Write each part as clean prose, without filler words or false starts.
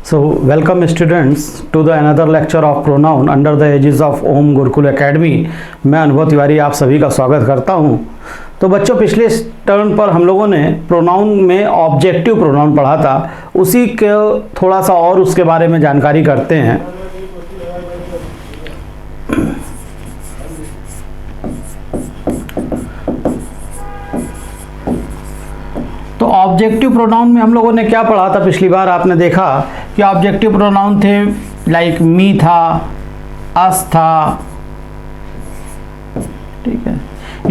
So, welcome students to the another lecture of pronoun under the aegis of Om Gurukul academy. मैं अनुभव तिवारी आप सभी का स्वागत करता हूं। तो बच्चों, पिछले टर्न पर हम लोगों ने प्रोनाउन में ऑब्जेक्टिव प्रोनाउन पढ़ा था, उसी के थोड़ा सा और उसके बारे में जानकारी करते हैं। तो ऑब्जेक्टिव प्रोनाउन में हम लोगों ने क्या पढ़ा था पिछली बार? आपने देखा कि ऑब्जेक्टिव प्रोनाउन थे लाइक मी था, अस था, ठीक है,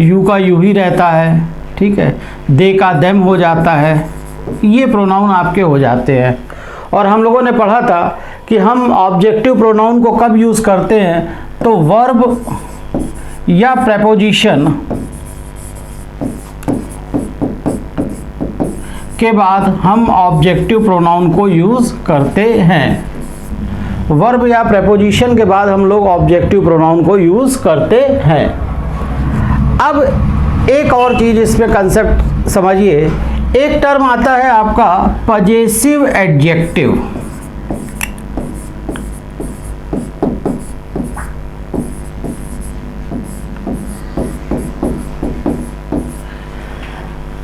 यू का यू ही रहता है, ठीक है, दे का देम हो जाता है, ये प्रोनाउन आपके हो जाते हैं। और हम लोगों ने पढ़ा था कि हम ऑब्जेक्टिव प्रोनाउन को कब यूज़ करते हैं, तो वर्ब या प्रेपोजिशन के बाद हम ऑब्जेक्टिव प्रोनाउन को यूज़ करते हैं। वर्ब या प्रेपोजिशन के बाद हम लोग ऑब्जेक्टिव प्रोनाउन को यूज़ करते हैं। अब एक और चीज़ इसमें कंसेप्ट समझिए, एक टर्म आता है आपका पजेसिव एडजेक्टिव।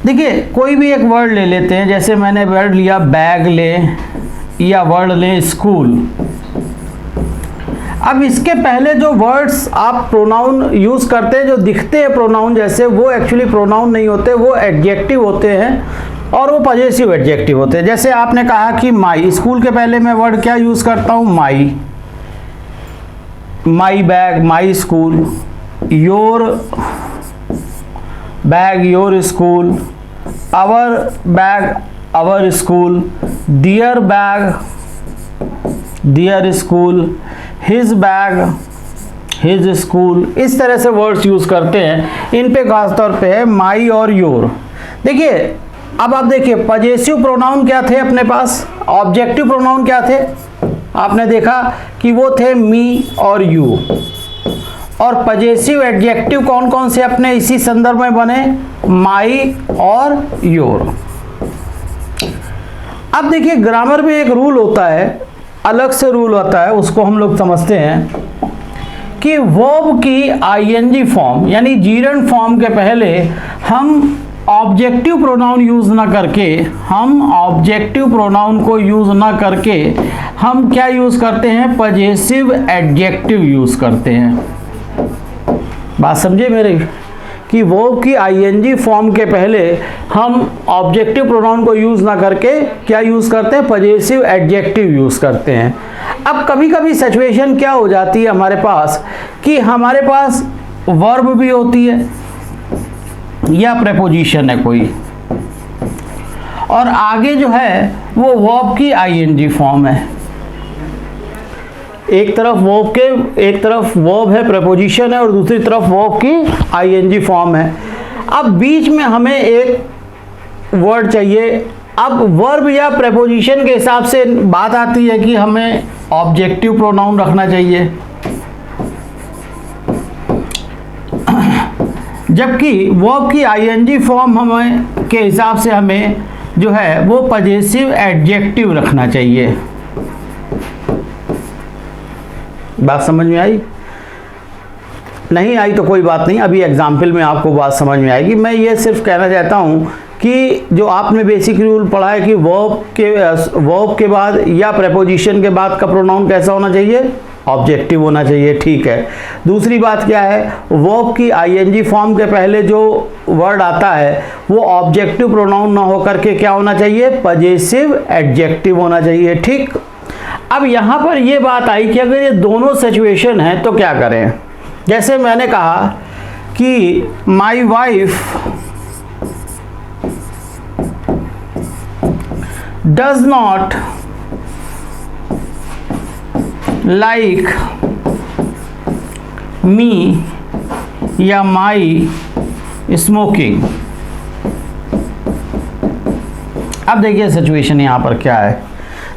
देखिए, कोई भी एक वर्ड ले लेते हैं, जैसे मैंने वर्ड लिया बैग ले या वर्ड ले स्कूल। अब इसके पहले जो वर्ड्स आप प्रोनाउन यूज़ करते हैं, जो दिखते हैं प्रोनाउन जैसे, वो एक्चुअली प्रोनाउन नहीं होते, वो एडजेक्टिव होते हैं और वो पजेसिव एडजेक्टिव होते हैं। जैसे आपने कहा कि माई, स्कूल के पहले मैं वर्ड क्या यूज़ करता हूँ? My. My bag, my school, your bag, your school, our bag, our school, their bag, their school, his bag, his school. इस तरह से वर्ड्स यूज़ करते हैं। इन पे खास तौर पे है माई और योर। देखिए, अब आप देखिए पजेसिव प्रोनाउन क्या थे अपने पास, ऑब्जेक्टिव प्रोनाउन क्या थे? आपने देखा कि वो थे मी और यू। और पजेसिव एडजेक्टिव कौन कौन से अपने इसी संदर्भ में बने? माई और योर। अब देखिए, ग्रामर में एक रूल होता है, अलग से रूल होता है, उसको हम लोग समझते हैं कि वर्ब की आईएनजी फॉर्म यानी जीरंड फॉर्म के पहले हम ऑब्जेक्टिव प्रोनाउन यूज़ ना करके, हम क्या यूज़ करते हैं? पजेसिव एडजेक्टिव यूज़ करते हैं। बात समझे मेरी? कि वर्ब की आईएनजी फॉर्म के पहले हम ऑब्जेक्टिव प्रोनाउन को यूज़ ना करके क्या यूज़ करते हैं? पजेसिव एडजेक्टिव यूज़ करते हैं। अब कभी कभी सिचुएशन क्या हो जाती है हमारे पास कि हमारे पास वर्ब भी होती है या प्रेपोजिशन है कोई, और आगे जो है वो वर्ब की आईएनजी फॉर्म है। एक तरफ वर्ब है, प्रेपोजिशन है, और दूसरी तरफ वर्ब की आईएनजी फॉर्म है। अब बीच में हमें एक वर्ड चाहिए। अब वर्ब या प्रेपोजिशन के हिसाब से बात आती है कि हमें ऑब्जेक्टिव प्रोनाउन रखना चाहिए, जबकि वर्ब की आईएनजी फॉर्म हमें के हिसाब से हमें जो है वो पजेसिव एडजेक्टिव रखना चाहिए। बात समझ में आई? नहीं आई तो कोई बात नहीं, अभी एग्जाम्पल में आपको बात समझ में आएगी। मैं ये सिर्फ कहना चाहता हूँ कि जो आपने बेसिक रूल पढ़ा है कि वर्ब के बाद या प्रेपोजिशन के बाद का प्रोनाउन कैसा होना चाहिए? ऑब्जेक्टिव होना चाहिए, ठीक है। दूसरी बात क्या है? वर्ब की आईएनजी फॉर्म के पहले जो वर्ड आता है वो ऑब्जेक्टिव प्रोनाउन ना होकर के क्या होना चाहिए? पजेसिव एडजेक्टिव होना चाहिए, ठीक। अब यहाँ पर ये बात आई कि अगर ये दोनों सिचुएशन है तो क्या करें? जैसे मैंने कहा कि my wife does not like me या माई स्मोकिंग। अब देखिए सिचुएशन यहाँ पर क्या है।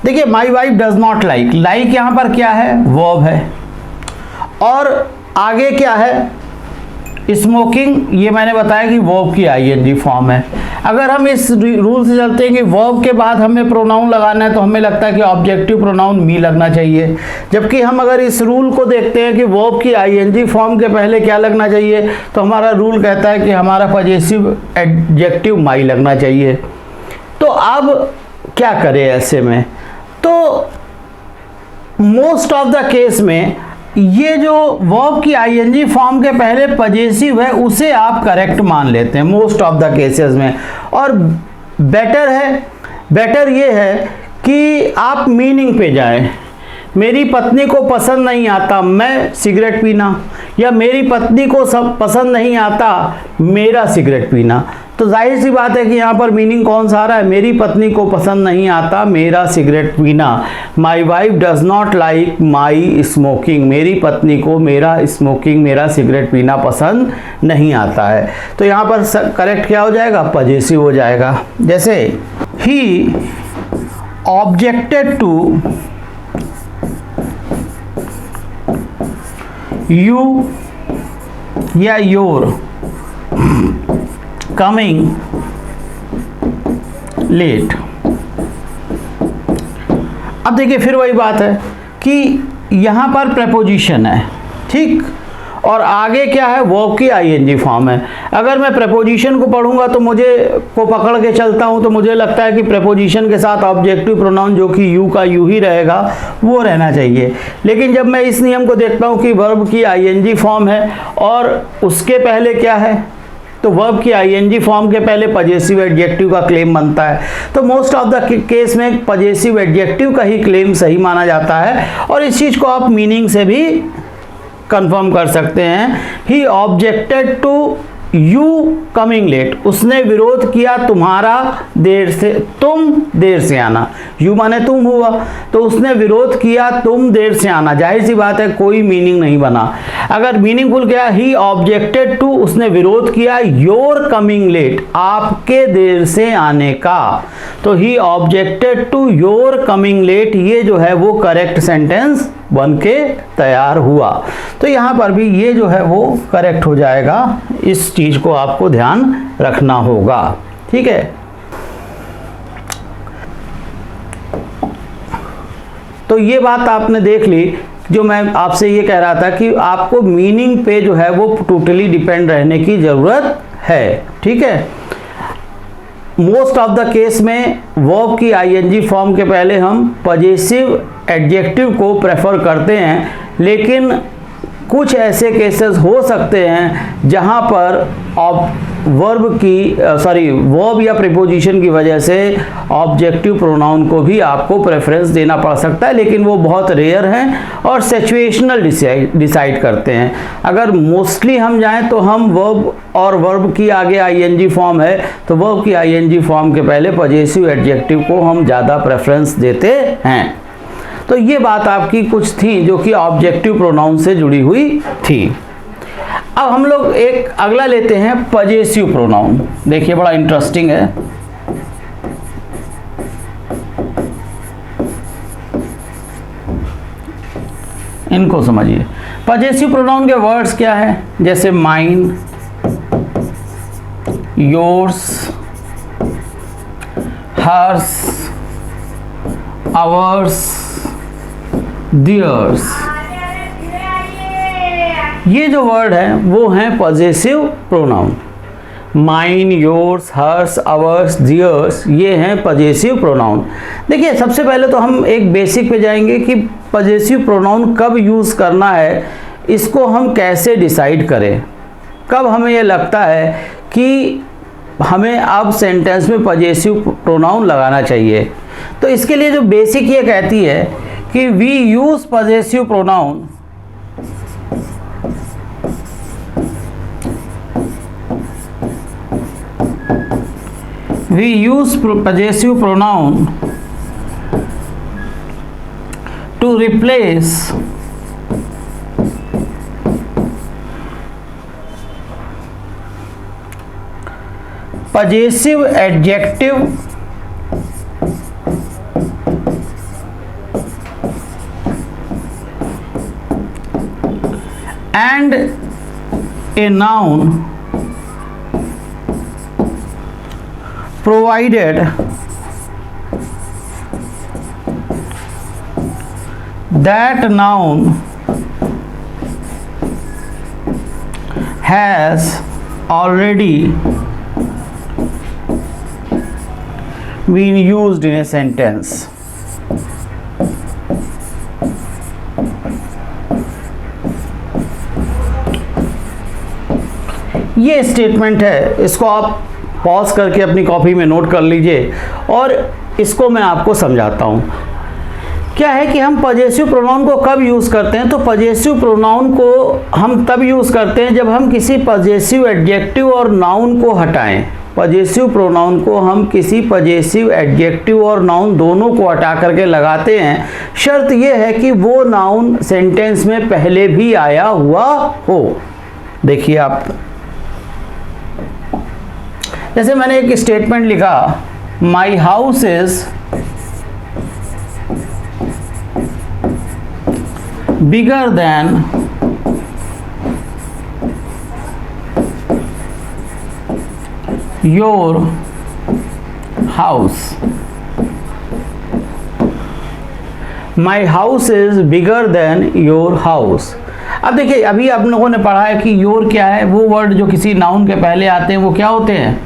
देखिए, my wife does not like, like यहाँ पर क्या है? वर्ब है, और आगे क्या है? स्मोकिंग ये मैंने बताया कि वर्ब की आईएनजी फॉर्म है। अगर हम इस रूल से चलते हैं कि वर्ब के बाद हमें प्रोनाउन लगाना है तो हमें लगता है कि ऑब्जेक्टिव प्रोनाउन मी लगना चाहिए, जबकि हम अगर इस रूल को देखते हैं कि वर्ब की आईएनजी फॉर्म के पहले क्या लगना चाहिए, तो हमारा रूल कहता है कि हमारा पजेसिव एडजेक्टिव माई लगना चाहिए। तो अब क्या करें ऐसे में? तो मोस्ट ऑफ द केस में ये जो वर्ब की आईएनजी फॉर्म के पहले पजेसिव है उसे आप करेक्ट मान लेते हैं मोस्ट ऑफ द केसेस में। और बेटर ये है कि आप मीनिंग पे जाएं। मेरी पत्नी को पसंद नहीं आता मैं सिगरेट पीना, या मेरी पत्नी को सब पसंद नहीं आता मेरा सिगरेट पीना। तो जाहिर सी बात है कि यहाँ पर मीनिंग कौन सा आ रहा है? मेरी पत्नी को पसंद नहीं आता मेरा सिगरेट पीना। My wife does not like my smoking. मेरी पत्नी को मेरा स्मोकिंग, मेरा सिगरेट पीना पसंद नहीं आता है। तो यहाँ पर करेक्ट क्या हो जाएगा? पजेसिव हो जाएगा। जैसे ही ऑब्जेक्टेड टू यू या योर कमिंग लेट। अब देखिए फिर वही बात है कि यहाँ पर प्रेपोजिशन है, ठीक, और आगे क्या है? वर्ब की आईएनजी फॉर्म है। अगर मैं प्रेपोजिशन को पढ़ूंगा तो मुझे को पकड़ के चलता हूँ तो मुझे लगता है कि प्रेपोजिशन के साथ ऑब्जेक्टिव प्रोनाउन जो कि यू का यू ही रहेगा वो रहना चाहिए। लेकिन जब मैं इस नियम को देखता हूँ कि वर्ब की आईएनजी फॉर्म है और उसके पहले क्या है, तो वर्ब की आईएनजी फॉर्म के पहले पजेसिव एडजेक्टिव का क्लेम बनता है। तो मोस्ट ऑफ द केस में पजेसिव एडजेक्टिव का ही क्लेम सही माना जाता है, और इस चीज़ को आप मीनिंग से भी कंफर्म कर सकते हैं। He objected to you coming late. उसने विरोध किया तुम्हारा देर से, तुम देर से आना। यू माने तुम हुआ, तो उसने विरोध किया तुम देर से आना। जाहिर सी बात है कोई मीनिंग नहीं बना। अगर मीनिंगफुल क्या? ही ऑब्जेक्टेड टू, उसने विरोध किया योर कमिंग लेट, आपके देर से आने का। तो he objected to your coming late, ये जो है वो करेक्ट सेंटेंस बन के तैयार हुआ। तो यहाँ पर भी ये जो है वो करेक्ट हो जाएगा। इस चीज को आपको ध्यान रखना होगा, ठीक है। तो ये बात आपने देख ली। जो मैं आपसे ये कह रहा था कि आपको मीनिंग पे जो है वो टोटली डिपेंड रहने की जरूरत है, ठीक है। मोस्ट ऑफ द केस में वर्ब की आईएनजी फॉर्म के पहले हम पजेसिव एडजेक्टिव को प्रेफर करते हैं, लेकिन कुछ ऐसे केसेस हो सकते हैं जहां पर वर्ब या प्रीपोजिशन की वजह से ऑब्जेक्टिव प्रोनाउन को भी आपको प्रेफरेंस देना पड़ सकता है, लेकिन वो बहुत रेयर हैं और सिचुएशनल डिसाइड करते हैं। अगर मोस्टली हम जाएं तो हम वर्ब और वर्ब की आगे आईएनजी फॉर्म है तो वर्ब की आईएनजी फॉर्म के पहले पजेसिव एडजेक्टिव को हम ज़्यादा प्रेफरेंस देते हैं। तो ये बात आपकी कुछ थी जो कि ऑब्जेक्टिव प्रोनाउन से जुड़ी हुई थी। अब हम लोग एक अगला लेते हैं पजेसिव प्रोनाउन। देखिए बड़ा इंटरेस्टिंग है। इनको समझिए। पजेसिव प्रोनाउन के वर्ड्स क्या है? जैसे mine, yours, hers, ours, theirs. ये जो वर्ड है वो हैं possessive pronoun. Mine, yours, hers, ours, theirs, ये हैं पजेसिव प्रोनाउन। देखिए सबसे पहले तो हम एक बेसिक पे जाएंगे कि पजेसिव प्रोनाउन कब यूज़ करना है, इसको हम कैसे डिसाइड करें। कब हमें ये लगता है कि हमें अब सेंटेंस में पजेसिव प्रोनाउन लगाना चाहिए। तो इसके लिए जो बेसिक ये कहती है कि we use possessive pronoun to replace possessive adjective and a noun provided that noun has already been used in a sentence. ये स्टेटमेंट है, इसको आप पॉज करके अपनी कॉपी में नोट कर लीजिए और इसको मैं आपको समझाता हूँ। क्या है कि हम पजेसिव प्रोनाउन को कब यूज़ करते हैं? तो पजेसिव प्रोनाउन को हम तब यूज़ करते हैं जब हम किसी पजेसिव एडजेक्टिव और नाउन को हटाएं। पजेसिव प्रोनाउन को हम किसी पजेसिव एडजेक्टिव और नाउन दोनों को हटा करके लगाते हैं। शर्त यह है कि वो नाउन सेंटेंस में पहले भी आया हुआ हो। देखिए आप, जैसे मैंने एक स्टेटमेंट लिखा, my house is bigger than your house. My house is bigger than your house. अब देखिए, अभी आप लोगों ने पढ़ा है कि योर क्या है? वो वर्ड जो किसी नाउन के पहले आते हैं वो क्या होते हैं?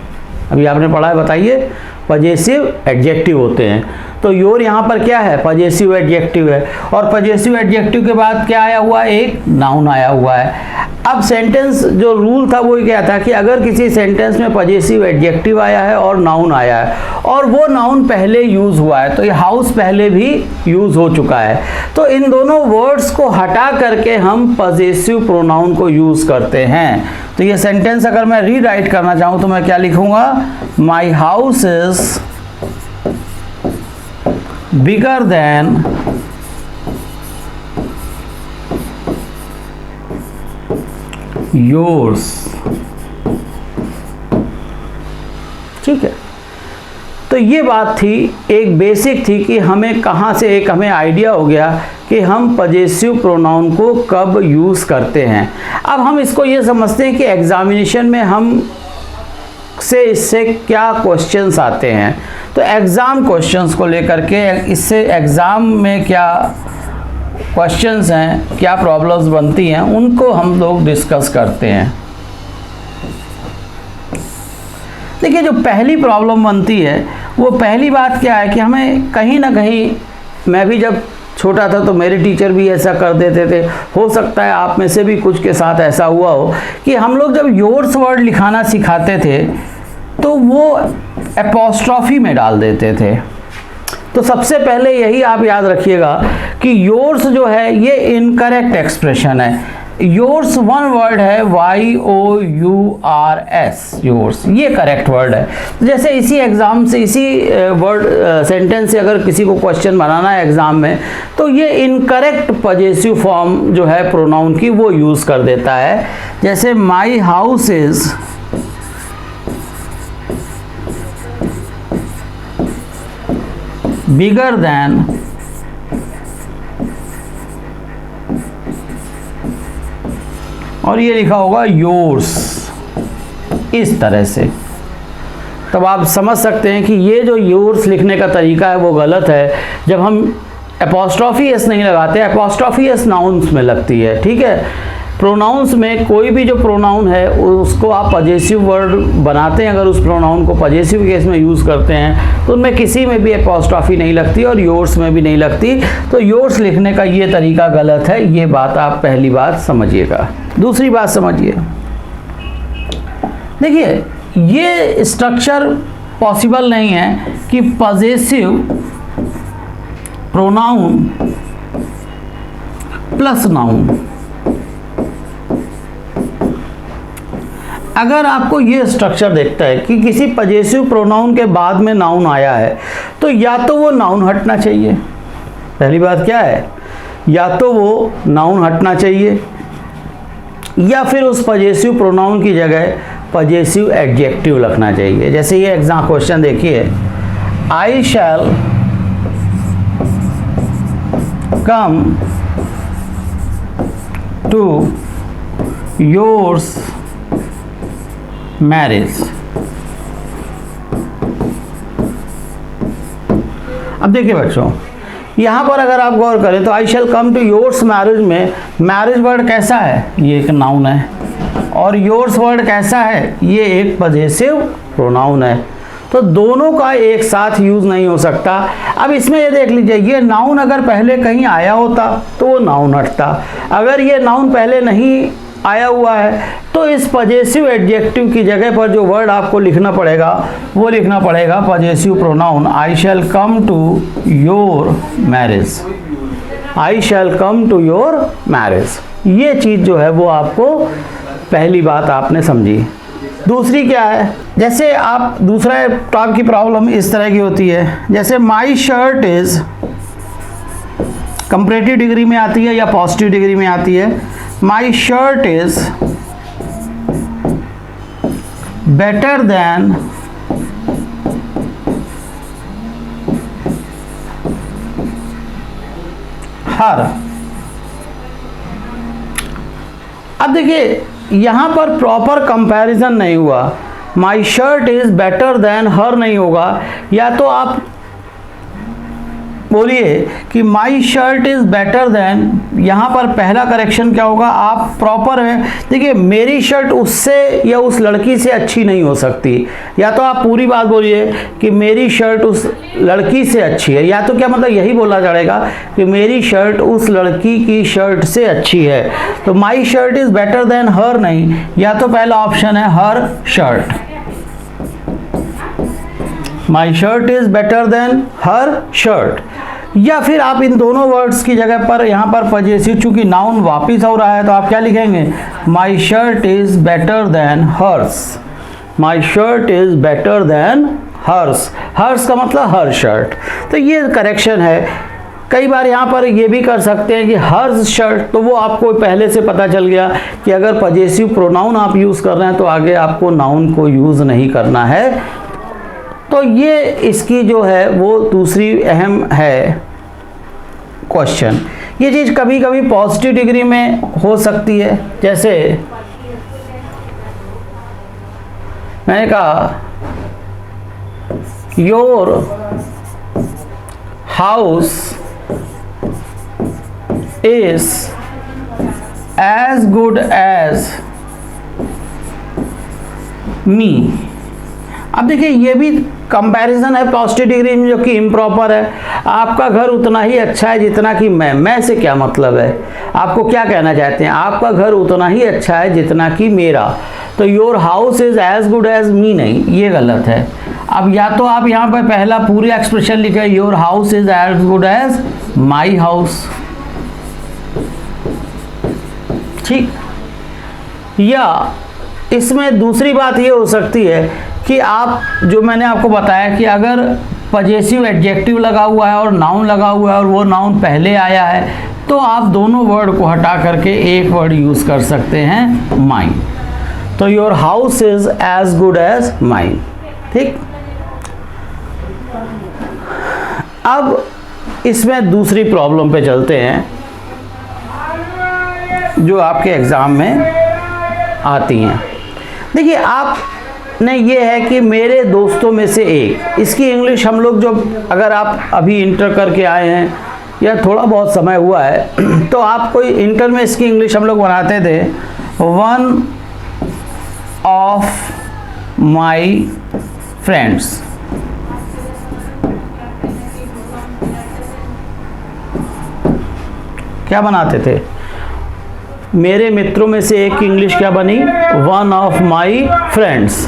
अभी आपने पढ़ा है, बताइए। पजेसिव एडजेक्टिव होते हैं। तो योर यहाँ पर क्या है? पजेसिव एडजेक्टिव है। और पजेसिव एडजेक्टिव के बाद क्या आया हुआ है? एक नाउन आया हुआ है। अब सेंटेंस जो रूल था वो क्या था कि अगर किसी सेंटेंस में पजेसिव एडजेक्टिव आया है और नाउन आया है और वो नाउन पहले यूज़ हुआ है, तो ये हाउस पहले भी यूज़ हो चुका है, तो इन दोनों वर्ड्स को हटा करके हम पजेसिव प्रोनाउन को यूज़ करते हैं। तो ये सेंटेंस अगर मैं रीराइट करना चाहूँ तो मैं क्या लिखूँगा? My house is bigger than yours. ठीक है, तो ये बात थी, एक बेसिक थी कि हमें कहाँ से एक हमें आइडिया हो गया कि हम पजेसिव प्रोनाउन को कब यूज़ करते हैं। अब हम इसको ये समझते हैं कि एग्जामिनेशन में हम से इससे क्या क्वेश्चंस आते हैं। तो एग्ज़ाम क्वेश्चंस को लेकर के इससे एग्ज़ाम में क्या क्वेश्चंस हैं, क्या प्रॉब्लम्स बनती हैं, उनको हम लोग डिस्कस करते हैं। देखिए, जो पहली प्रॉब्लम बनती है वो पहली बात क्या है कि हमें कहीं ना कहीं, मैं भी जब छोटा था तो मेरे टीचर भी ऐसा कर देते थे, हो सकता है आप में से भी कुछ के साथ ऐसा हुआ हो कि हम लोग जब योर्स वर्ड लिखाना सिखाते थे तो वो एपोस्ट्रॉफी में डाल देते थे। तो सबसे पहले यही आप याद रखिएगा कि योर्स जो है ये इनकरेक्ट एक्सप्रेशन है। योर्स वन वर्ड है, YOURS, योर्स, ये करेक्ट वर्ड है। जैसे इसी एग्ज़ाम से, इसी वर्ड सेंटेंस से अगर किसी को क्वेश्चन बनाना है एग्ज़ाम में, तो ये इनकरेक्ट पजेसिव फॉर्म जो है प्रोनाउन की वो यूज़ कर देता है। जैसे my house is bigger than और ये लिखा होगा योर्स, इस तरह से। तब आप समझ सकते हैं कि ये जो योर्स लिखने का तरीका है वो गलत है। जब हम एपोस्ट्रॉफी एस नहीं लगाते, एपोस्ट्रॉफी एस नाउन्स में लगती है। ठीक है, प्रोनाउंस में कोई भी जो प्रोनाउन है उसको आप पजेसिव वर्ड बनाते हैं, अगर उस प्रोनाउन को पजेसिव केस में यूज़ करते हैं तो उनमें किसी में भी एपोस्ट्रॉफी नहीं लगती और योर्स में भी नहीं लगती। तो योर्स लिखने का ये तरीका गलत है, ये बात आप पहली बात समझिएगा। दूसरी बात समझिए, देखिए ये स्ट्रक्चर पॉसिबल नहीं है कि पजेसिव प्रोनाउन प्लस नाउन। अगर आपको ये स्ट्रक्चर देखता है कि किसी पजेसिव प्रोनाउन के बाद में नाउन आया है तो या तो वो नाउन हटना चाहिए, पहली बात क्या है, या तो वो नाउन हटना चाहिए या फिर उस पजेसिव प्रोनाउन की जगह पजेसिव एडजेक्टिव लगना चाहिए। जैसे ये एग्जाम क्वेश्चन देखिए, आई shall come to yours marriage. अब देखिए बच्चों, यहाँ पर अगर आप गौर करें तो आई shall come to yours marriage में मैरिज वर्ड कैसा है, ये एक नाउन है, और योर्स वर्ड कैसा है, ये एक पजेसिव प्रोनाउन है। तो दोनों का एक साथ यूज़ नहीं हो सकता। अब इसमें ये देख लीजिए, ये नाउन अगर पहले कहीं आया होता तो वो नाउन हटता, अगर ये नाउन पहले नहीं आया हुआ है तो इस पजेसिव एडजेक्टिव की जगह पर जो वर्ड आपको लिखना पड़ेगा वो लिखना पड़ेगा possessive pronoun. I shall come to your marriage, I shall come to your marriage. ये चीज़ जो है वो आपको पहली बात आपने समझी। दूसरी क्या है, जैसे आप दूसरा टाइप की प्रॉब्लम इस तरह की होती है, जैसे my shirt is comparative degree में आती है या पॉजिटिव डिग्री में आती है। My shirt is better than her. अब देखिए यहां पर प्रॉपर कंपैरिजन नहीं हुआ, my shirt is better than her नहीं होगा, या तो आप बोलिए कि my shirt is better than, यहाँ पर पहला करेक्शन क्या होगा, आप प्रॉपर है। देखिए मेरी शर्ट उससे या उस लड़की से अच्छी नहीं हो सकती, या तो आप पूरी बात बोलिए कि मेरी शर्ट उस लड़की से अच्छी है, या तो क्या मतलब यही बोला जाएगा कि मेरी शर्ट उस लड़की की शर्ट से अच्छी है। तो my shirt is better than her नहीं, या तो पहला ऑप्शन है her shirt, my shirt is better than her shirt, या फिर आप इन दोनों वर्ड्स की जगह पर यहाँ पर पजेसिव, चूंकि नाउन वापिस हो रहा है तो आप क्या लिखेंगे, my shirt is better than hers, my shirt is better than hers, hers का मतलब हर शर्ट। तो ये करेक्शन है। कई बार यहाँ पर ये भी कर सकते हैं कि हर्स शर्ट, तो वो आपको पहले से पता चल गया कि अगर पजेसिव प्रोनाउन आप यूज़ कर रहे हैं तो आगे आपको नाउन को यूज़ नहीं करना है। तो ये इसकी जो है वो दूसरी अहम है क्वेश्चन। ये चीज़ कभी कभी पॉजिटिव डिग्री में हो सकती है, जैसे मैंने कहा your house is as good as me. अब देखिए ये भी कंपैरिजन है पॉजिटिव डिग्री में, जो कि इम्प्रॉपर है। आपका घर उतना ही अच्छा है जितना कि मैं से क्या मतलब है, आपको क्या कहना चाहते हैं, आपका घर उतना ही अच्छा है जितना कि मेरा। तो your house is as good as me नहीं, ये गलत है। अब या तो आप यहाँ पर पहला पूरी एक्सप्रेशन लिखे your house is as good as my house, ठीक। या इसमें दूसरी बात ये हो सकती है कि आप, जो मैंने आपको बताया कि अगर पजेसिव एडजेक्टिव लगा हुआ है और नाउन लगा हुआ है और वो नाउन पहले आया है, तो आप दोनों वर्ड को हटा करके एक वर्ड यूज़ कर सकते हैं माइन। तो your house is as good as mine, ठीक। अब इसमें दूसरी प्रॉब्लम पे चलते हैं जो आपके एग्ज़ाम में आती हैं। देखिए आपने ये है कि मेरे दोस्तों में से एक, इसकी इंग्लिश हम लोग जो, अगर आप अभी इंटर करके आए हैं या थोड़ा बहुत समय हुआ है तो आप कोई इंटर में इसकी इंग्लिश हम लोग बनाते थे, वन ऑफ माई फ्रेंड्स। क्या बनाते थे, मेरे मित्रों में से एक की इंग्लिश क्या बनी, वन ऑफ माई फ्रेंड्स।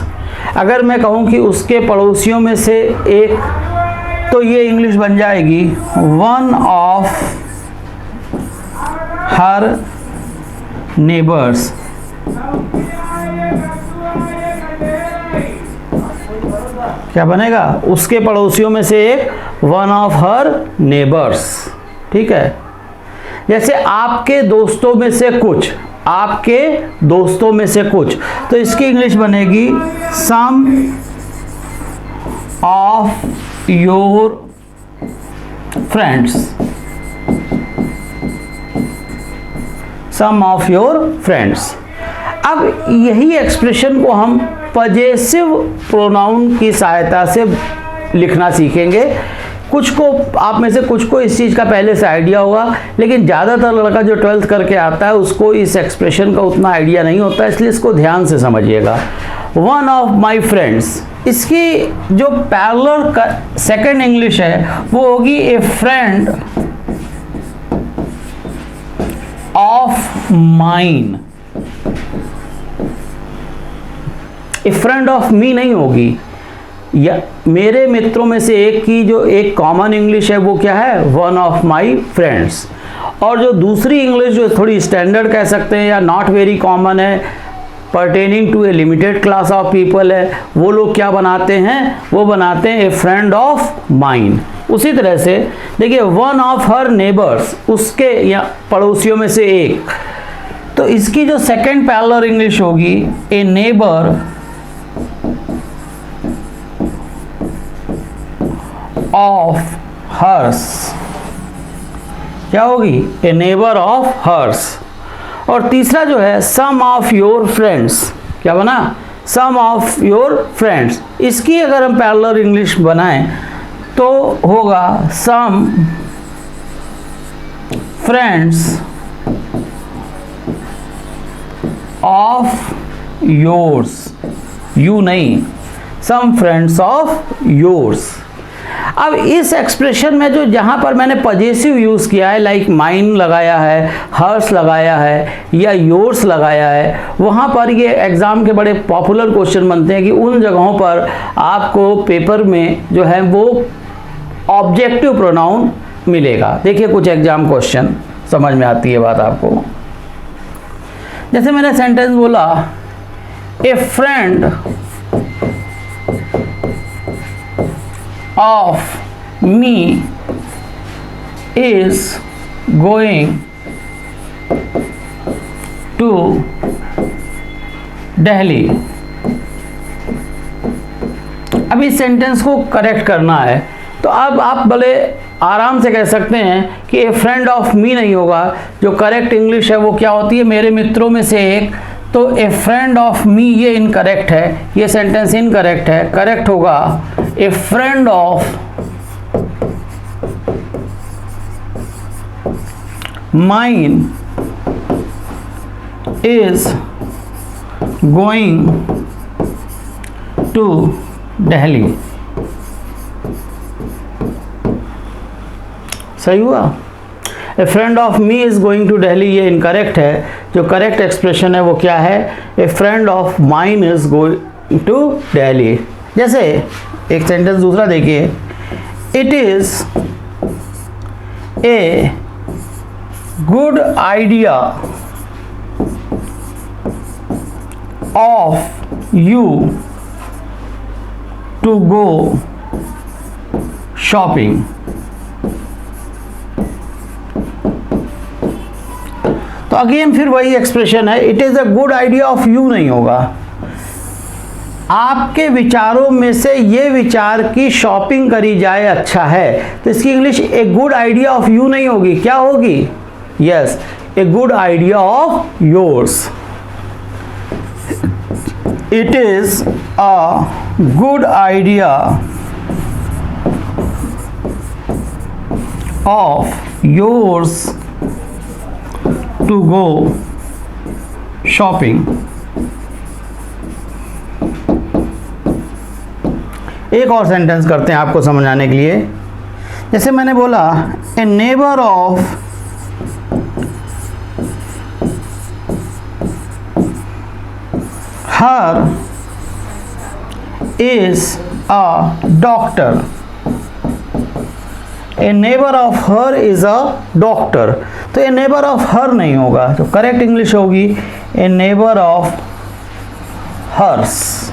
अगर मैं कहूँ कि उसके पड़ोसियों में से एक, तो ये इंग्लिश बन जाएगी वन ऑफ हर नेबर्स। क्या बनेगा, उसके पड़ोसियों में से एक, वन ऑफ हर नेबर्स, ठीक है। जैसे आपके दोस्तों में से कुछ, आपके दोस्तों में से कुछ, तो इसकी इंग्लिश बनेगी some of your friends, some of your friends. अब यही एक्सप्रेशन को हम पजेसिव प्रोनाउन की सहायता से लिखना सीखेंगे। कुछ को आप में से कुछ को इस चीज़ का पहले से आइडिया होगा, लेकिन ज़्यादातर लड़का जो 12th करके आता है उसको इस एक्सप्रेशन का उतना आइडिया नहीं होता, इसलिए इसको ध्यान से समझिएगा। वन ऑफ माई फ्रेंड्स, इसकी जो पैरेलल सेकंड इंग्लिश है वो होगी ए friend of mine. A friend of मी नहीं होगी, या मेरे मित्रों में से एक की जो एक कॉमन इंग्लिश है वो क्या है, वन ऑफ माई फ्रेंड्स। और जो दूसरी इंग्लिश जो थोड़ी स्टैंडर्ड कह सकते हैं या नॉट वेरी कॉमन है, pertaining to a limited class of people है, वो लोग क्या बनाते हैं, वो बनाते हैं ए फ्रेंड ऑफ माइन। उसी तरह से देखिए वन ऑफ हर नेबर्स, उसके या पड़ोसियों में से एक, तो इसकी जो सेकंड पैरेलल इंग्लिश होगी ए नेबर ऑफ हर्स, क्या होगी, ए नेबर ऑफ हर्स। और तीसरा जो है सम ऑफ योर फ्रेंड्स, क्या बना, सम ऑफ योर फ्रेंड्स। इसकी अगर हम पैरेलल इंग्लिश बनाएं तो होगा some friends of yours, you नहीं, सम फ्रेंड्स ऑफ योर्स। अब इस एक्सप्रेशन में जो जहाँ पर मैंने पजेसिव यूज़ किया है, लाइक माइन लगाया है, हर्स लगाया है या योर्स लगाया है, वहाँ पर ये एग्ज़ाम के बड़े पॉपुलर क्वेश्चन बनते हैं कि उन जगहों पर आपको पेपर में जो है वो ऑब्जेक्टिव प्रोनाउन मिलेगा। देखिए कुछ एग्ज़ाम क्वेश्चन समझ में आती है बात आपको। जैसे मैंने सेंटेंस बोला ए friend of me is going to Delhi। अब इस सेंटेंस को करेक्ट करना है, तो अब आप भले आराम से कह सकते हैं कि ए फ्रेंड ऑफ मी नहीं होगा, जो करेक्ट इंग्लिश है वो क्या होती है, मेरे मित्रों में से एक। तो ए फ्रेंड ऑफ मी ये इनकरेक्ट है, ये सेंटेंस इनकरेक्ट है। करेक्ट होगा a friend of mine is going to Delhi. सही हुआ। A friend of me is going to Delhi ये इनकरेक्ट है, जो करेक्ट एक्सप्रेशन है वो क्या है, a friend of mine is going to Delhi. जैसे एक सेंटेंस दूसरा देखिए, it is a good idea of you to go shopping. तो अगेन फिर वही एक्सप्रेशन है, it is a good idea of you नहीं होगा, आपके विचारों में से ये विचार की शॉपिंग करी जाए अच्छा है। तो इसकी English a good idea of you नहीं होगी, क्या होगी, yes, a good idea of yours. It is a good idea of yours to go shopping. एक और सेंटेंस करते हैं आपको समझाने के लिए। जैसे मैंने बोला a neighbour of her is a doctor. A neighbour of her is a doctor, तो ए नेबर ऑफ हर नहीं होगा, जो करेक्ट इंग्लिश होगी a neighbour of hers.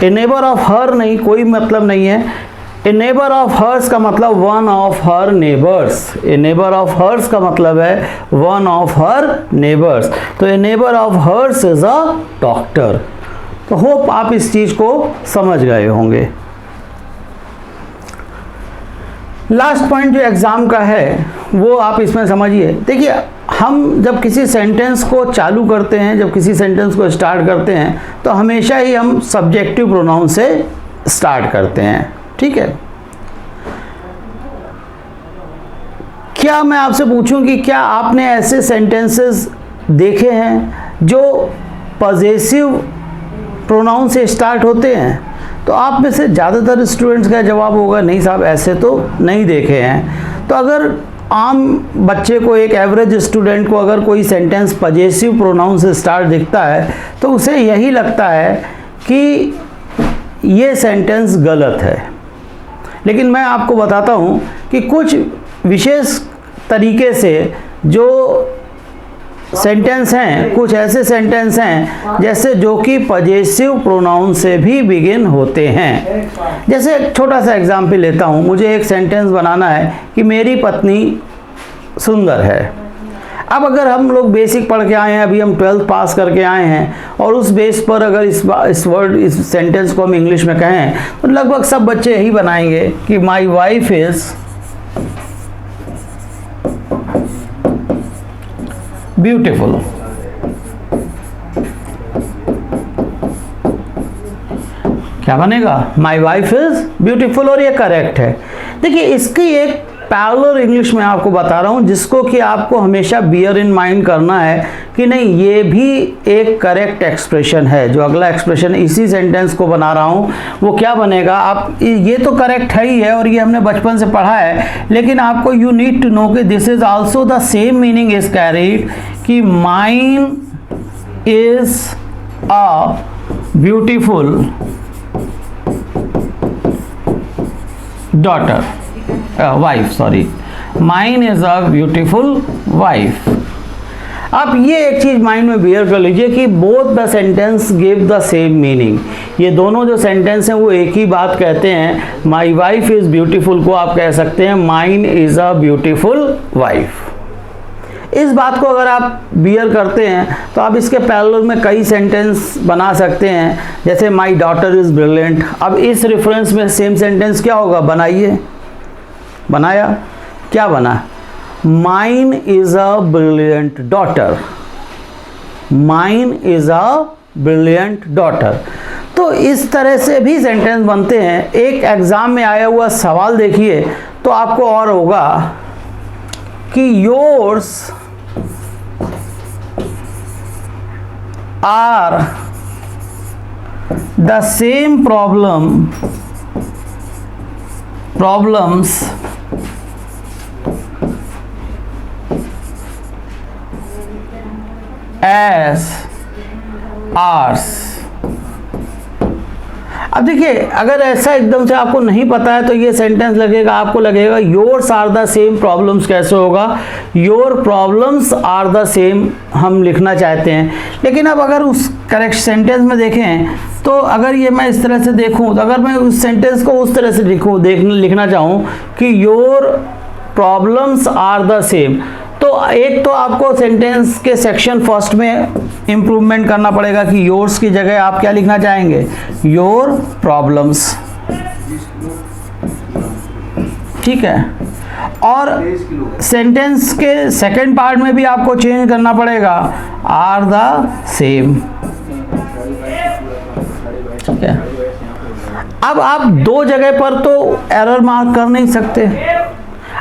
A neighbour of her नहीं, कोई मतलब नहीं है। ए नेबर ऑफ हर्स का मतलब one of her neighbours. A neighbour of hers का मतलब है वन ऑफ हर नेबर्स। तो a neighbour of hers is a doctor. तो होप आप इस चीज़ को समझ गए होंगे। लास्ट पॉइंट जो एग्ज़ाम का है वो आप इसमें समझिए। देखिए, हम जब किसी सेंटेंस को चालू करते हैं, जब किसी सेंटेंस को स्टार्ट करते हैं, तो हमेशा ही हम सब्जेक्टिव प्रोनाउन से स्टार्ट करते हैं, ठीक है। क्या मैं आपसे पूछूं कि क्या आपने ऐसे सेंटेंसेस देखे हैं जो पॉजेसिव प्रोनाउन से स्टार्ट होते हैं? तो आप में से ज़्यादातर स्टूडेंट्स का जवाब होगा नहीं साहब, ऐसे तो नहीं देखे हैं। तो अगर आम बच्चे को, एक एवरेज स्टूडेंट को अगर कोई सेंटेंस पॉजेसिव प्रोनाउन से स्टार्ट दिखता है तो उसे यही लगता है कि ये सेंटेंस गलत है। लेकिन मैं आपको बताता हूँ कि कुछ विशेष तरीके से जो सेंटेंस हैं, कुछ ऐसे सेंटेंस हैं जैसे जो कि पॉजेसिव प्रोनाउन से भी बिगिन होते हैं। जैसे एक छोटा सा एग्जाम्पल लेता हूँ। मुझे एक सेंटेंस बनाना है कि मेरी पत्नी सुंदर है। अब अगर हम लोग बेसिक पढ़ के आए हैं, अभी हम 12th पास करके आए हैं, और उस बेस पर अगर इस सेंटेंस को हम इंग्लिश में कहें तो लगभग सब बच्चे यही बनाएंगे कि माई वाइफ इज़ ब्यूटीफुल। क्या बनेगा? माई वाइफ इज ब्यूटीफुल, और ये करेक्ट है। देखिए, इसकी एक पैरेलल इंग्लिश में आपको बता रहा हूँ जिसको कि आपको हमेशा बियर इन माइंड करना है कि नहीं, ये भी एक करेक्ट एक्सप्रेशन है। जो अगला एक्सप्रेशन इसी सेंटेंस को बना रहा हूँ वो क्या बनेगा? आप ये तो करेक्ट है ही है और ये हमने बचपन से पढ़ा है, लेकिन आपको यू नीड टू नो कि this is also the same meaning is carried कि mine is a beautiful daughter, wife, sorry, mine is a beautiful wife. आप ये एक चीज़ माइंड में बियर कर लीजिए कि both the sentence give the same meaning. ये दोनों जो सेंटेंस हैं वो एक ही बात कहते हैं। माई वाइफ इज़ ब्यूटीफुल को आप कह सकते हैं mine is a beautiful wife. इस बात को अगर आप बियर करते हैं तो आप इसके पैरेलल में कई सेंटेंस बना सकते हैं। जैसे माई डॉटर इज़ ब्रिलियंट। अब इस रेफरेंस में सेम सेंटेंस क्या होगा? बनाइए। बनाया? क्या बना? Mine is a brilliant daughter. Mine is a brilliant daughter. तो इस तरह से भी सेंटेंस बनते हैं। एक एग्जाम में आया हुआ सवाल देखिए तो आपको और होगा कि yours are the same problems as ours। अब देखिए, अगर ऐसा एकदम से आपको नहीं पता है तो ये सेंटेंस लगेगा, आपको लगेगा yours are the same problems. कैसे होगा? Your problems are the same हम लिखना चाहते हैं, लेकिन अब अगर उस करेक्ट सेंटेंस में देखें तो अगर ये मैं इस तरह से देखूं, तो अगर मैं उस सेंटेंस को उस तरह से लिखना चाहूं कि your problems are the same, तो एक तो आपको सेंटेंस के सेक्शन फर्स्ट में इम्प्रूवमेंट करना पड़ेगा कि योर्स की जगह आप क्या लिखना चाहेंगे? Your problems. ठीक है। और सेंटेंस के सेकंड पार्ट में भी आपको चेंज करना पड़ेगा, आर द सेम। ठीक है। अब आप दो जगह पर तो एरर मार्क कर नहीं सकते।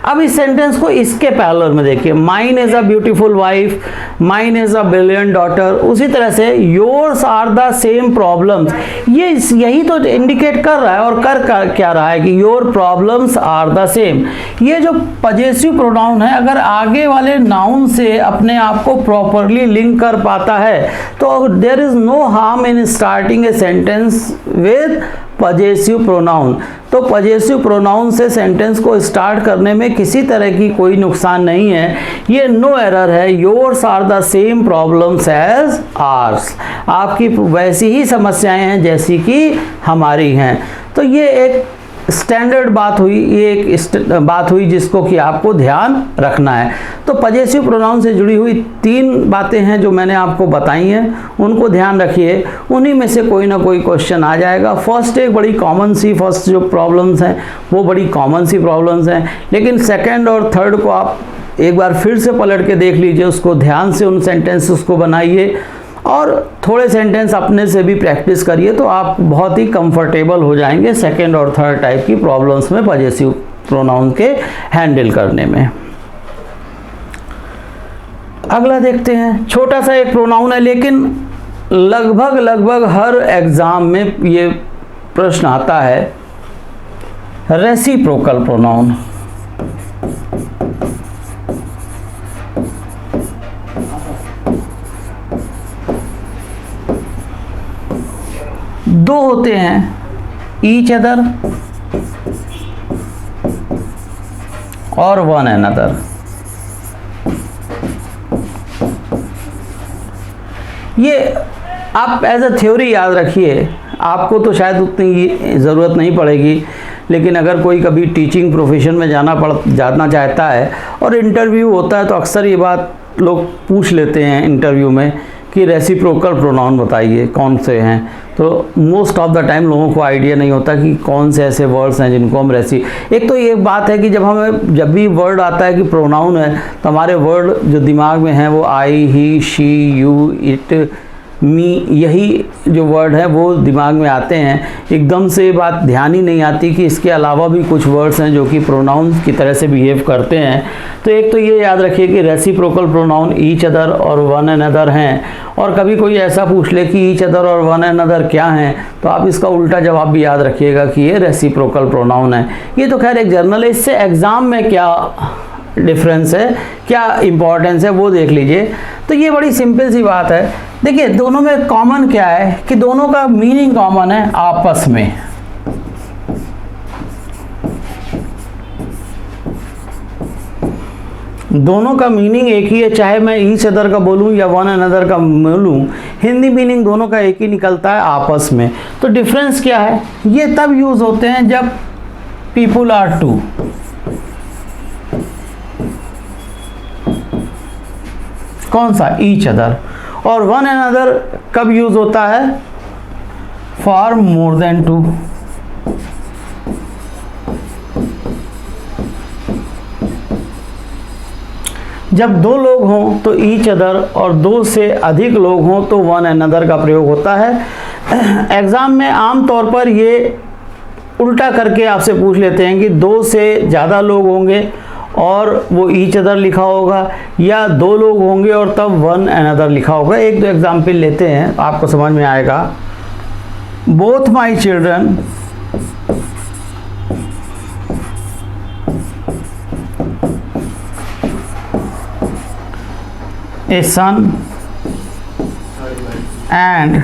अब इस सेंटेंस को इसके पैरेलल में देखिए, mine is a beautiful wife, mine is a brilliant daughter. उसी तरह से yours are the same problems, ये यही तो इंडिकेट कर रहा है और कर क्या रहा है कि your problems are the same. ये जो पॉजेसिव प्रोनाउन है अगर आगे वाले नाउन से अपने आप को प्रॉपरली लिंक कर पाता है तो there is no harm in starting a sentence with possessive pronoun. तो पॉजेसिव प्रोनाउन से सेंटेंस को स्टार्ट करने में किसी तरह की कोई नुकसान नहीं है, ये नो एरर है। Yours are the same problems as ours, आपकी वैसी ही समस्याएं हैं जैसी कि हमारी हैं। तो ये एक स्टैंडर्ड बात हुई, ये एक बात हुई जिसको कि आपको ध्यान रखना है। तो पजेसिव प्रोनाउन से जुड़ी हुई 3 बातें हैं जो मैंने आपको बताई हैं, उनको ध्यान रखिए, उन्हीं में से कोई ना कोई क्वेश्चन आ जाएगा। फर्स्ट एक बड़ी कॉमन सी, फर्स्ट जो प्रॉब्लम्स हैं वो बड़ी कॉमन सी प्रॉब्लम्स हैं, लेकिन सेकंड और थर्ड को आप एक बार फिर से पलट के देख लीजिए, उसको ध्यान से उन सेंटेंसेस को बनाइए और थोड़े सेंटेंस अपने से भी प्रैक्टिस करिए, तो आप बहुत ही कंफर्टेबल हो जाएंगे सेकंड और थर्ड टाइप की प्रॉब्लम्स में पजेसिव प्रोनाउन के हैंडल करने में। अगला देखते हैं, छोटा सा एक प्रोनाउन है लेकिन लगभग हर एग्जाम में ये प्रश्न आता है, रेसिप्रोकल प्रोनाउन। दो होते हैं, ईच अदर और वन अनदर। ये आप एज अ थ्योरी याद रखिए, आपको तो शायद उतनी ज़रूरत नहीं पड़ेगी, लेकिन अगर कोई कभी टीचिंग प्रोफेशन में जाना चाहता है और इंटरव्यू होता है तो अक्सर ये बात लोग पूछ लेते हैं इंटरव्यू में कि रेसिप्रोकल प्रोनाउन बताइए कौन से हैं। तो मोस्ट ऑफ द टाइम लोगों को आइडिया नहीं होता कि कौन से ऐसे वर्ड्स हैं जिनको हम एक तो ये बात है कि जब भी वर्ड आता है कि प्रोनाउन है तो हमारे वर्ड जो दिमाग में हैं वो आई, ही, शी, यू, इट, मी, यही जो वर्ड है वो दिमाग में आते हैं। एकदम से ये बात ध्यान ही नहीं आती कि इसके अलावा भी कुछ वर्ड्स हैं जो कि प्रोनाउन की तरह से बिहेव करते हैं। तो एक तो ये याद रखिए कि रेसिप्रोकल प्रोनाउन ईच अदर और वन अनदर हैं, और कभी कोई ऐसा पूछ ले कि ईच अदर और वन अनदर क्या हैं, तो आप इसका उल्टा जवाब भी याद रखिएगा कि ये रेसिप्रोकल प्रोनाउन है। ये तो खैर एक जर्नल है, इससे एग्ज़ाम में क्या डिफरेंस है, क्या इम्पोर्टेंस है वो देख लीजिए। तो ये बड़ी सिंपल सी बात है। देखिए दोनों में कॉमन क्या है कि दोनों का मीनिंग कॉमन है आपस में। दोनों का मीनिंग एक ही है, चाहे मैं ईच अदर का बोलूं या वन अनदर का बोलूं, हिंदी मीनिंग दोनों का एक ही निकलता है आपस में। तो डिफरेंस क्या है, ये तब यूज होते हैं जब पीपुल आर टू। कौन सा, ईच अदर। और वन अनदर कब यूज होता है, फॉर मोर देन टू। जब दो लोग हों तो ईच अदर, और दो से अधिक लोग हों तो वन अनदर का प्रयोग होता है। एग्जाम में आम तौर पर ये उल्टा करके आपसे पूछ लेते हैं कि दो से ज़्यादा लोग होंगे और वो ईच अदर लिखा होगा, या दो लोग होंगे और तब वन अनदर लिखा होगा। एक दो एग्जाम्पल लेते हैं, आपको समझ में आएगा। Both my children a son and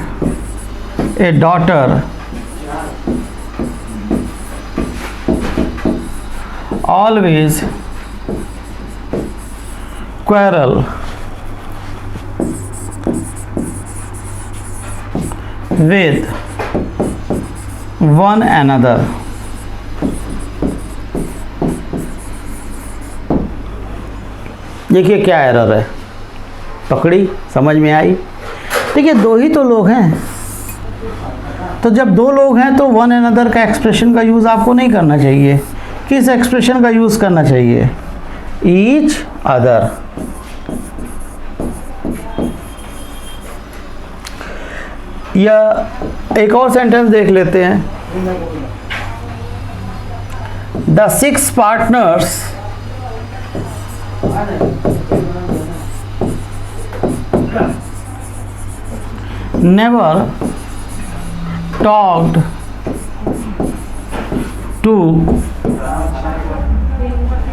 a daughter always quarrel with one another। देखिए क्या एरर है, पकड़ी, समझ में आई। देखिए दो ही तो लोग हैं, तो जब दो लोग हैं तो वन अनदर का एक्सप्रेशन का यूज़ आपको नहीं करना चाहिए। किस एक्सप्रेशन का यूज़ करना चाहिए, ईच अदर। या एक और सेंटेंस देख लेते हैं, the 6 partners never talked to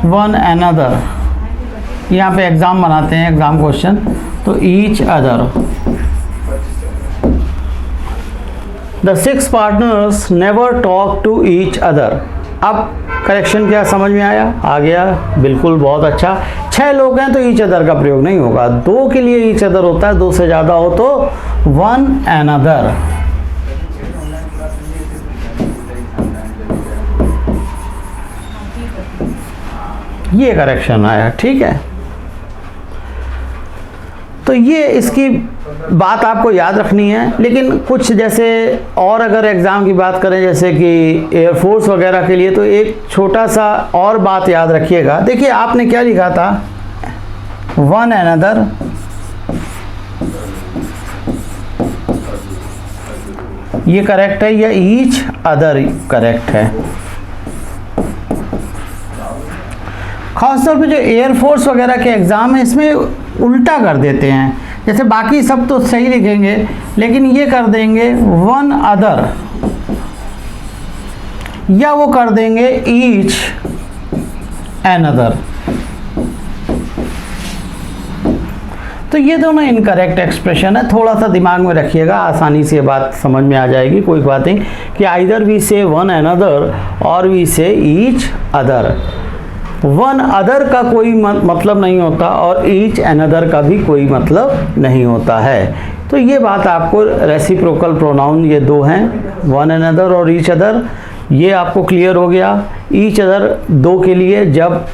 one another. यहाँ पे एग्ज़ाम बनाते हैं, एग्ज़ाम क्वेश्चन, तो each other. The 6 partners never talk to each other. अब करेक्शन क्या समझ में आया, आ गया, बिल्कुल, बहुत अच्छा। 6 लोग हैं तो ईच अदर का प्रयोग नहीं होगा, 2 के लिए ईच अदर होता है, 2 से ज़्यादा हो तो वन अनदर। ये करेक्शन आया, ठीक है। तो ये इसकी बात आपको याद रखनी है। लेकिन कुछ जैसे और अगर एग्ज़ाम की बात करें जैसे कि एयरफोर्स वगैरह के लिए, तो एक छोटा सा और बात याद रखिएगा। देखिए आपने क्या लिखा था, वन अनदर, ये करेक्ट है या ईच अदर करेक्ट है। खासतौर पे जो एयरफोर्स वगैरह के एग्ज़ाम है इसमें उल्टा कर देते हैं, जैसे बाकी सब तो सही लिखेंगे लेकिन ये कर देंगे वन अदर, या वो कर देंगे ईच अनदर। तो ये दोनों इनकरेक्ट एक्सप्रेशन है, थोड़ा सा दिमाग में रखिएगा, आसानी से बात समझ में आ जाएगी। कोई बात नहीं कि आइदर वी से वन अनदर और वी से ईच अदर। वन अदर का कोई मतलब नहीं होता और ईच अनदर का भी कोई मतलब नहीं होता है। तो ये बात आपको, रेसिप्रोकल प्रोनाउन ये दो हैं, वन अनदर और ईच अदर, ये आपको क्लियर हो गया। ईच अदर दो के लिए जब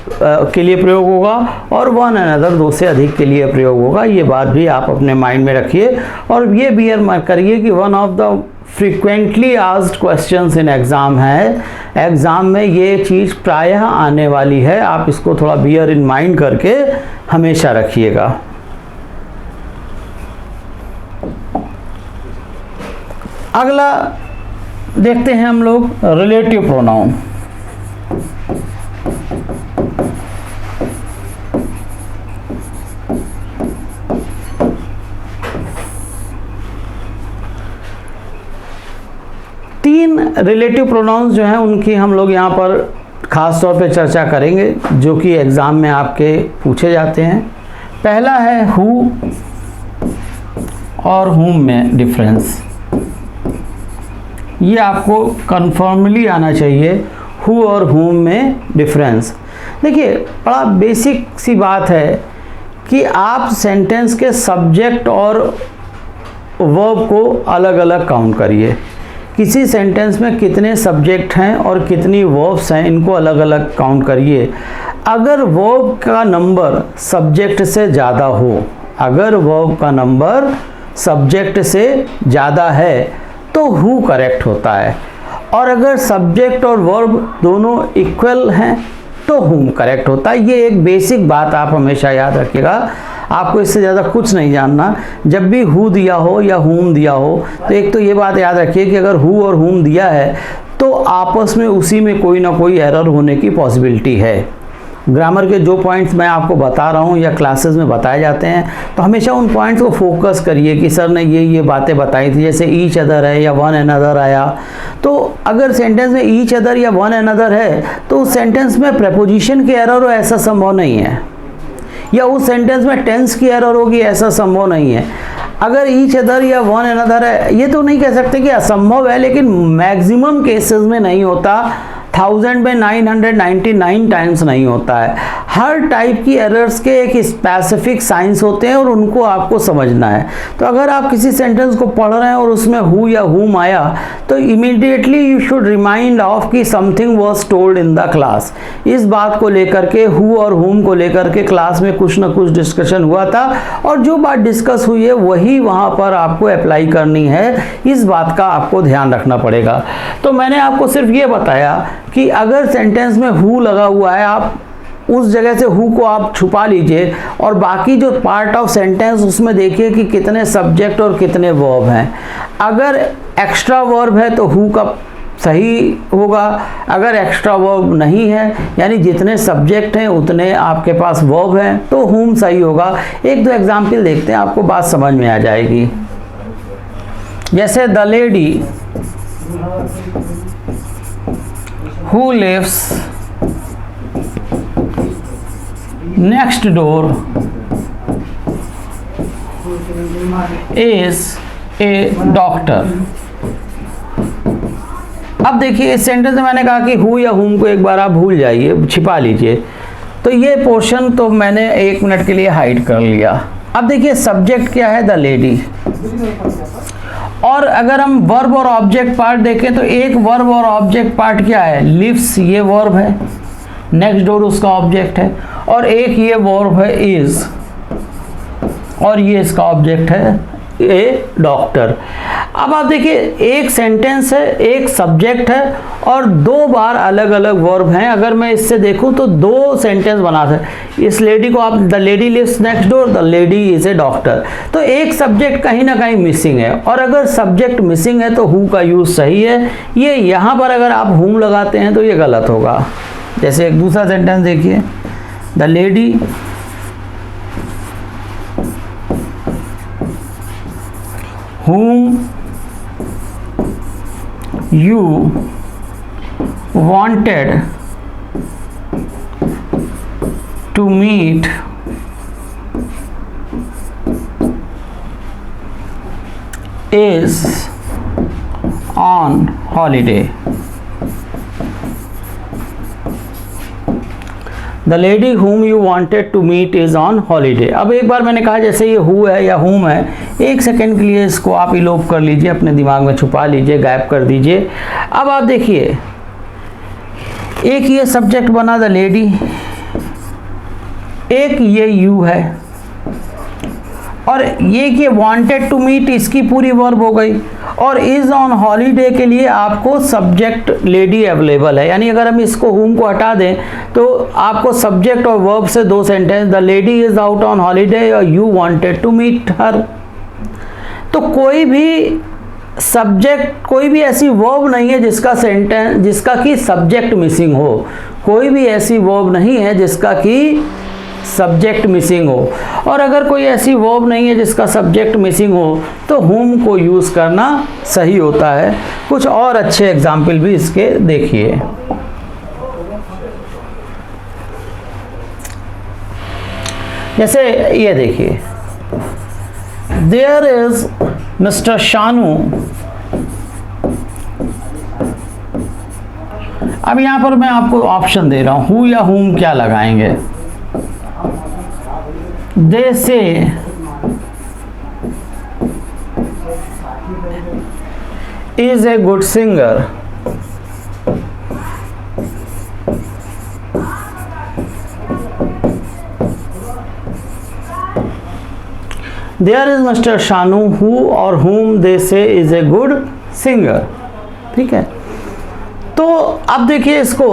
के लिए प्रयोग होगा और वन अनदर दो से अधिक के लिए प्रयोग होगा। ये बात भी आप अपने माइंड में रखिए और ये बियर करिए कि one of the frequently asked questions in exam है, एग्ज़ाम में ये चीज़ प्रायः आने वाली है। आप इसको थोड़ा बियर इन माइंड करके हमेशा रखिएगा। अगला देखते हैं हम लोग रिलेटिव प्रोनाउन। तीन रिलेटिव प्रोनाउंस जो हैं उनकी हम लोग यहाँ पर ख़ास तौर पे चर्चा करेंगे, जो कि एग्ज़ाम में आपके पूछे जाते हैं। पहला है हु और हुम में डिफरेंस, ये आपको कन्फर्मली आना चाहिए, हु और हुम में डिफरेंस। देखिए बड़ा बेसिक सी बात है कि आप सेंटेंस के सब्जेक्ट और वर्ब को अलग अलग काउंट करिए। किसी सेंटेंस में कितने सब्जेक्ट हैं और कितनी वर्ब्स हैं, इनको अलग अलग काउंट करिए। अगर वर्ब का नंबर सब्जेक्ट से ज़्यादा हो, अगर वर्ब का नंबर सब्जेक्ट से ज़्यादा है तो हु करेक्ट होता है, और अगर सब्जेक्ट और वर्ब दोनों इक्वल हैं तो हुम करेक्ट होता है। ये एक बेसिक बात आप हमेशा याद रखिएगा, आपको इससे ज़्यादा कुछ नहीं जानना। जब भी हु दिया हो या हुम दिया हो तो एक तो ये बात याद रखिए कि अगर हु और हुम दिया है तो आपस में उसी में कोई ना कोई एरर होने की पॉसिबिलिटी है। ग्रामर के जो पॉइंट्स मैं आपको बता रहा हूँ या क्लासेस में बताए जाते हैं, तो हमेशा उन पॉइंट्स को फोकस करिए कि सर ने ये बातें बताई थी। जैसे ईच अदर है या वन अनदर आया, तो अगर सेंटेंस में ईच अदर या वन अनदर है तो उस सेंटेंस में प्रेपोजिशन की एरर हो ऐसा संभव नहीं है, या उस सेंटेंस में टेंस की एरर होगी ऐसा संभव नहीं है। अगर ईच अदर या वन अनदर है, ये तो नहीं कह सकते कि असंभव है, लेकिन मैक्सिमम केसेस में नहीं होता, 1000 में 999 टाइम्स नहीं होता है। हर टाइप की एरर्स के एक स्पेसिफिक साइंस होते हैं और उनको आपको समझना है। तो अगर आप किसी सेंटेंस को पढ़ रहे हैं और उसमें हु या हुम आया तो immediately you should remind of कि something was told in the class. इस बात को लेकर के, हु और हुम को लेकर के क्लास में कुछ ना कुछ डिस्कशन हुआ था और जो बात डिस्कस हुई है वही वहाँ पर आपको अप्लाई करनी है। इस बात का आपको ध्यान रखना पड़ेगा। तो मैंने आपको सिर्फ ये बताया कि अगर सेंटेंस में हु लगा हुआ है, आप उस जगह से हु को आप छुपा लीजिए और बाकी जो पार्ट ऑफ सेंटेंस उसमें देखिए कि कितने सब्जेक्ट और कितने वर्ब हैं। अगर एक्स्ट्रा वर्ब है तो हु का सही होगा, अगर एक्स्ट्रा वर्ब नहीं है यानी जितने सब्जेक्ट हैं उतने आपके पास वर्ब हैं तो हुम सही होगा। एक दो एग्जाम्पल देखते हैं, आपको बात समझ में आ जाएगी। जैसे the lady who lives next door is a doctor। अब देखिए इस सेंटेंस में मैंने कहा कि हु या हुम को एक बार आप भूल जाइए, छिपा लीजिए, तो ये पोर्शन तो मैंने 1 मिनट के लिए हाइड कर लिया। अब देखिए सब्जेक्ट क्या है, द लेडी, और अगर हम वर्ब और ऑब्जेक्ट पार्ट देखें तो एक वर्ब और ऑब्जेक्ट पार्ट क्या है, लिव्स, ये वर्ब है, नेक्स्ट डोर उसका ऑब्जेक्ट है, और एक ये वर्ब है इज, और ये इसका ऑब्जेक्ट है ए डॉक्टर। अब आप देखिए एक सेंटेंस है, एक सब्जेक्ट है और दो बार अलग अलग वर्ब हैं। अगर मैं इससे देखूं तो दो सेंटेंस बना सकते। इस लेडी को आप the lady lives next door, the lady is a doctor. तो एक सब्जेक्ट कहीं ना कहीं मिसिंग है, और अगर सब्जेक्ट मिसिंग है तो हु का यूज सही है। ये यहाँ पर अगर आप हुम लगाते हैं तो ये गलत होगा। जैसे एक दूसरा सेंटेंस देखिए, the lady whom you wanted to meet is on holiday. The lady whom you wanted to meet is on holiday। अब एक बार मैंने कहा जैसे ये who है या whom है, एक सेकेंड के लिए इसको आप इलोप कर लीजिए, अपने दिमाग में छुपा लीजिए, गायब कर दीजिए। अब आप देखिए एक ये सब्जेक्ट बना द लेडी, एक ये you है, और ये कि वांटेड टू मीट इसकी पूरी वर्ब हो गई, और इज ऑन हॉलीडे के लिए आपको सब्जेक्ट लेडी अवेलेबल है। यानी अगर हम इसको हुम को हटा दें तो आपको सब्जेक्ट और वर्ब से दो sentence, the lady is out on holiday और you wanted to meet her. तो कोई भी सब्जेक्ट, कोई भी ऐसी वर्ब नहीं है जिसका सेंटेंस, जिसका कि सब्जेक्ट मिसिंग हो। कोई भी ऐसी वर्ब नहीं है जिसका कि सब्जेक्ट मिसिंग हो, और अगर कोई ऐसी वर्ब नहीं है जिसका सब्जेक्ट मिसिंग हो तो whom को यूज़ करना सही होता है। कुछ और अच्छे एग्जाम्पल भी इसके देखिए। जैसे ये देखिए, देयर इज मिस्टर शानू। अब यहाँ पर मैं आपको ऑप्शन दे रहा हूँ, हु या whom क्या लगाएंगे। They say is a good singer. There is Mr. Shanu who or whom they say is a good singer। ठीक है, तो अब देखिए इसको,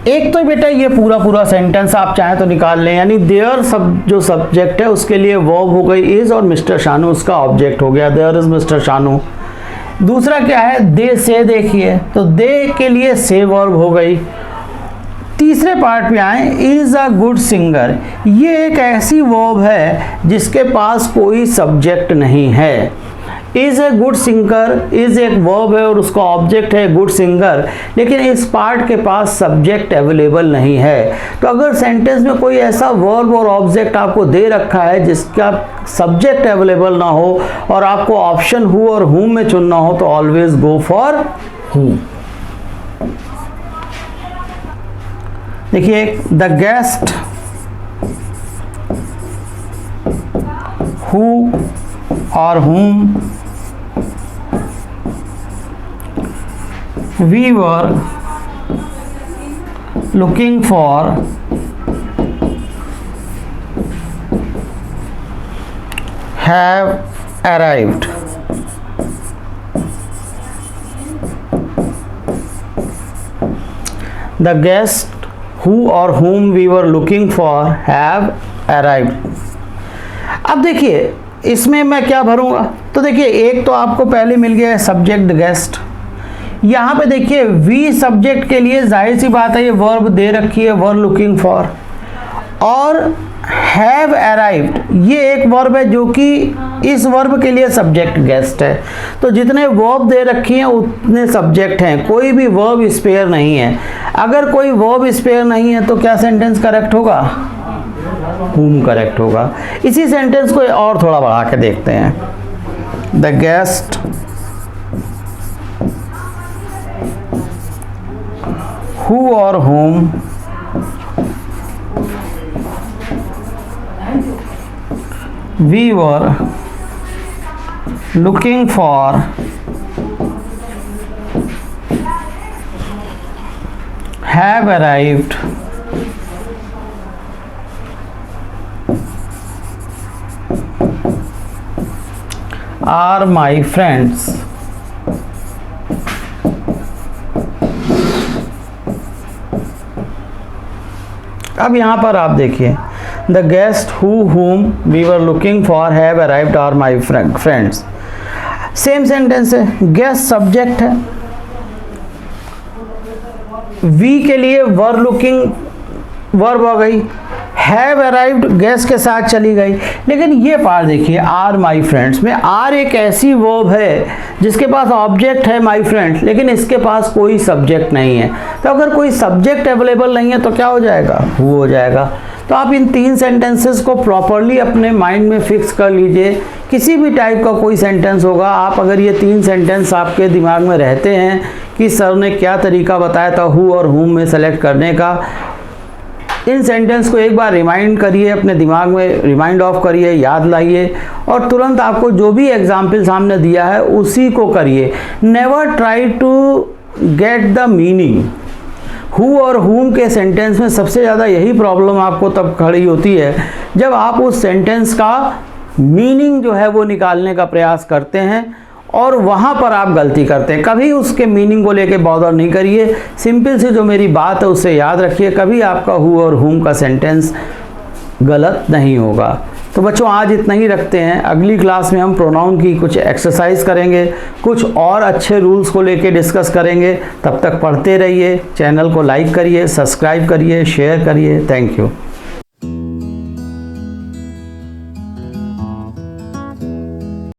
एक तो बेटा ये पूरा सेंटेंस आप चाहें तो निकाल लें, यानी देयर जो सब्जेक्ट है उसके लिए वर्ब हो गई इज, और मिस्टर शानू उसका ऑब्जेक्ट हो गया, देयर इज मिस्टर शानू। दूसरा क्या है, दे से, देखिए तो दे के लिए से वर्ब हो गई। तीसरे पार्ट पे आए, इज अ गुड सिंगर। ये एक ऐसी वर्ब है जिसके पास कोई सब्जेक्ट नहीं है। Is a good singer, is एक वर्ब है और उसका ऑब्जेक्ट है गुड सिंगर, लेकिन इस पार्ट के पास सब्जेक्ट अवेलेबल नहीं है। तो अगर सेंटेंस में कोई ऐसा वर्ब और ऑब्जेक्ट आपको दे रखा है जिसका सब्जेक्ट अवेलेबल ना हो और आपको ऑप्शन हु और whom में चुनना हो तो ऑलवेज गो फॉर who। देखिए, द गेस्ट हु और whom we were looking for have arrived। The guest who or whom we were looking for have arrived। अब देखिए इसमें मैं क्या भरूंगा, तो देखिए एक तो आपको पहले मिल गया है सब्जेक्ट गेस्ट। यहाँ पे देखिए वी सब्जेक्ट के लिए जाहिर सी बात है ये वर्ब दे रखी है, वर लुकिंग फॉर, और हैव अराइव्ड ये एक वर्ब है जो कि इस वर्ब के लिए सब्जेक्ट गेस्ट है। तो जितने वर्ब दे रखी हैं उतने सब्जेक्ट हैं, कोई भी वर्ब स्पेयर नहीं है। अगर कोई वर्ब स्पेयर नहीं है तो क्या सेंटेंस करेक्ट होगा, whom करेक्ट होगा। इसी सेंटेंस को और थोड़ा बढ़ा के देखते हैं, the guest who or whom we were looking for have arrived are my friends। अब यहाँ पर आप देखिए, the guest whom we were looking for have arrived are my friends। Same sentence है, गेस्ट सब्जेक्ट है, वी के लिए were looking verb हो गई, हैव अराइव्ड गेस्ट के साथ चली गई। लेकिन ये पार्ट देखिए, आर माई फ्रेंड्स में आर एक ऐसी वर्ब है जिसके पास ऑब्जेक्ट है माई फ्रेंड्स, लेकिन इसके पास कोई सब्जेक्ट नहीं है। तो अगर कोई सब्जेक्ट अवेलेबल नहीं है तो क्या हो जाएगा, हु हो जाएगा। तो आप इन 3 सेंटेंसेस को प्रॉपरली अपने माइंड में फिक्स कर लीजिए। किसी भी टाइप का कोई सेंटेंस होगा, आप अगर ये 3 सेंटेंस आपके दिमाग में रहते हैं कि सर ने क्या तरीका बताया था हु और हुम में सेलेक्ट करने का, इन सेंटेंस को एक बार रिमाइंड करिए, अपने दिमाग में रिमाइंड ऑफ करिए, याद लाइए और तुरंत आपको जो भी एग्जाम्पल सामने दिया है उसी को करिए। Never try to get the meaning. Who और हुम के सेंटेंस में सबसे ज़्यादा यही प्रॉब्लम आपको तब खड़ी होती है जब आप उस सेंटेंस का मीनिंग जो है वो निकालने का प्रयास करते हैं और वहाँ पर आप गलती करते हैं। कभी उसके मीनिंग को लेके बॉदर नहीं करिए, सिंपल सी जो मेरी बात है उससे याद रखिए, कभी आपका हु और हुम का सेंटेंस गलत नहीं होगा। तो बच्चों आज इतना ही रखते हैं, अगली क्लास में हम प्रोनाउन की कुछ एक्सरसाइज करेंगे, कुछ और अच्छे रूल्स को लेके डिस्कस करेंगे। तब तक पढ़ते रहिए, चैनल को लाइक करिए, सब्सक्राइब करिए, शेयर करिए। Thank you.